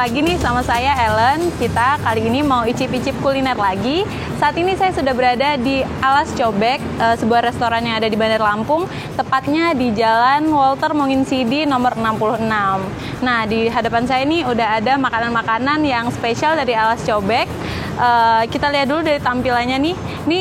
lagi nih sama saya Ellen. Kita kali ini mau icip-icip kuliner lagi. Saat ini saya sudah berada di Alas Cobek, sebuah restoran yang ada di Bandar Lampung, tepatnya di Jalan Walter Monginsidi nomor 66. Nah, di hadapan saya ini udah ada makanan-makanan yang spesial dari Alas Cobek. Kita lihat dulu dari tampilannya nih. Ini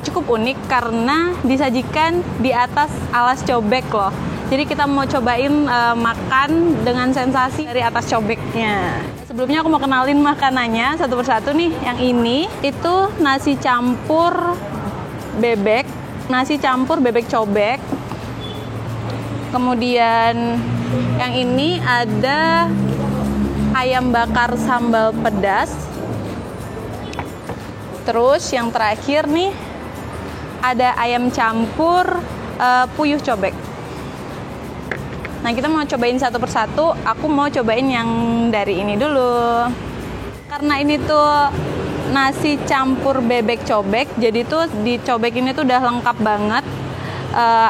cukup unik karena disajikan di atas alas cobek loh. Jadi kita mau cobain makan dengan sensasi dari atas cobeknya. Sebelumnya aku mau kenalin makanannya satu persatu nih. Yang ini itu nasi campur bebek, cobek. Kemudian yang ini ada ayam bakar sambal pedas. Terus yang terakhir nih ada ayam campur puyuh cobek. Nah, kita mau cobain satu persatu. Aku mau cobain yang dari ini dulu. Karena ini tuh nasi campur bebek cobek, jadi tuh di cobek ini tuh udah lengkap banget.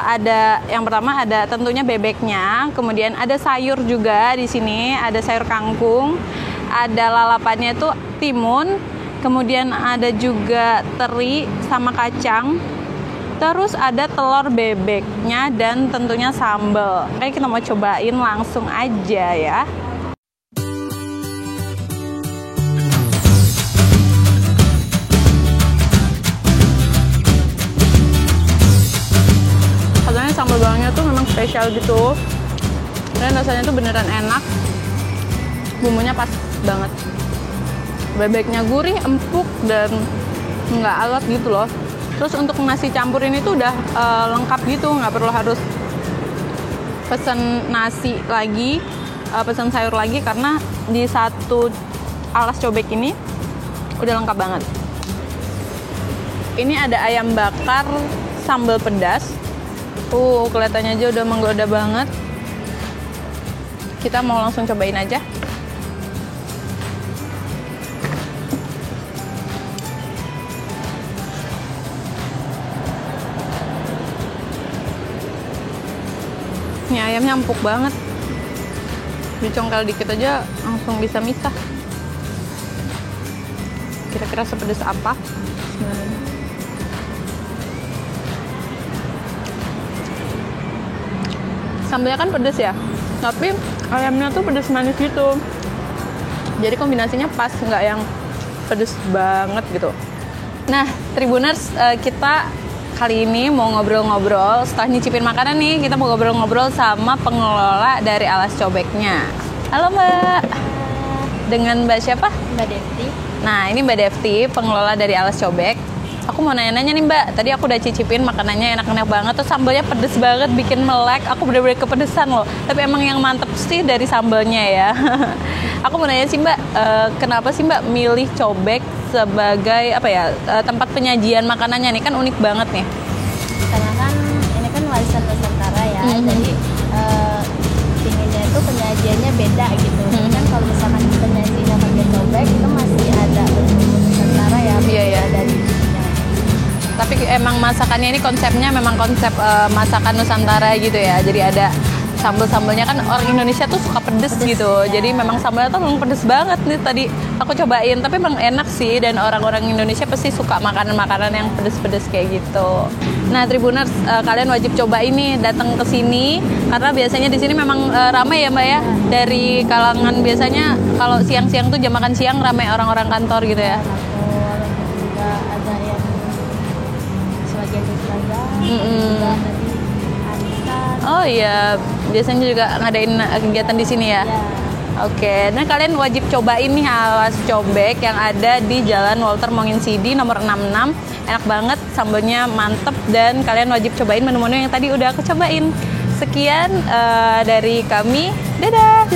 Ada yang pertama ada tentunya bebeknya, kemudian ada sayur juga di sini, ada sayur kangkung, ada lalapannya tuh timun, kemudian ada juga teri sama kacang. Terus ada telur bebeknya dan tentunya sambal. Oke, kita mau cobain langsung aja ya. Katanya sambal bawangnya tuh memang spesial gitu. Dan rasanya tuh beneran enak. Bumbunya pas banget. Bebeknya gurih, empuk, dan nggak alot gitu loh. Terus untuk nasi campur ini tuh udah lengkap gitu, nggak perlu harus pesen nasi lagi, pesen sayur lagi, karena di satu alas cobek ini udah lengkap banget. Ini ada ayam bakar sambal pedas. Kelihatannya aja udah menggoda banget. Kita mau langsung cobain aja. Ini ayamnya empuk banget. Dicongkel dikit aja langsung bisa misah. Kira-kira sepedas apa? Sambalnya kan pedas ya, tapi ayamnya tuh pedas manis gitu. Jadi kombinasinya pas, nggak yang pedas banget gitu. Nah, Tribuners, kita kali ini mau ngobrol-ngobrol. Setelah nyicipin makanan nih, kita mau ngobrol-ngobrol sama pengelola dari Alas Cobeknya. Halo Mbak. Dengan Mbak siapa? Mbak Devti. Nah, ini Mbak Devti, pengelola dari Alas Cobek. Aku mau nanya-nanya nih Mbak, tadi aku udah cicipin makanannya enak-enak banget. Terus sambalnya pedes banget, bikin melek. Aku bener-bener kepedesan loh. Tapi emang yang mantep sih dari sambalnya ya. Aku mau nanya sih Mbak, kenapa sih Mbak milih cobek sebagai tempat penyajian makanannya nih, kan unik banget nih. Karena kan ini kan warisan Nusantara ya, jadi pinginnya itu penyajiannya beda gitu. Kan kalau misalkan penyajiannya pakai cobek itu masih ada berbumbu Nusantara ya. Iya. Dari Tapi emang masakannya ini konsepnya memang konsep masakan Nusantara gitu ya. Jadi ada sambal-sambalnya, kan orang Indonesia tuh suka pedes gitu. Ya. Jadi memang sambalnya tuh memang pedes banget nih tadi aku cobain. Tapi memang enak sih, dan orang-orang Indonesia pasti suka makanan-makanan yang pedes-pedes kayak gitu. Nah, Tribuners, kalian wajib coba ini, datang ke sini karena biasanya di sini memang ramai ya Mbak ya. Dari kalangan biasanya kalau siang-siang tuh jam makan siang ramai orang-orang kantor gitu ya. juga ada yang sebagian di Plaza, juga tadi arisan. Oh iya, biasanya juga ngadain kegiatan di sini ya. Oke, nah kalian wajib cobain nih Alas Cobek yang ada di Jalan Walter Monginsidi nomor 66. Enak banget, sambalnya mantep, dan kalian wajib cobain menu-menu yang tadi udah aku cobain. Sekian dari kami, dadah.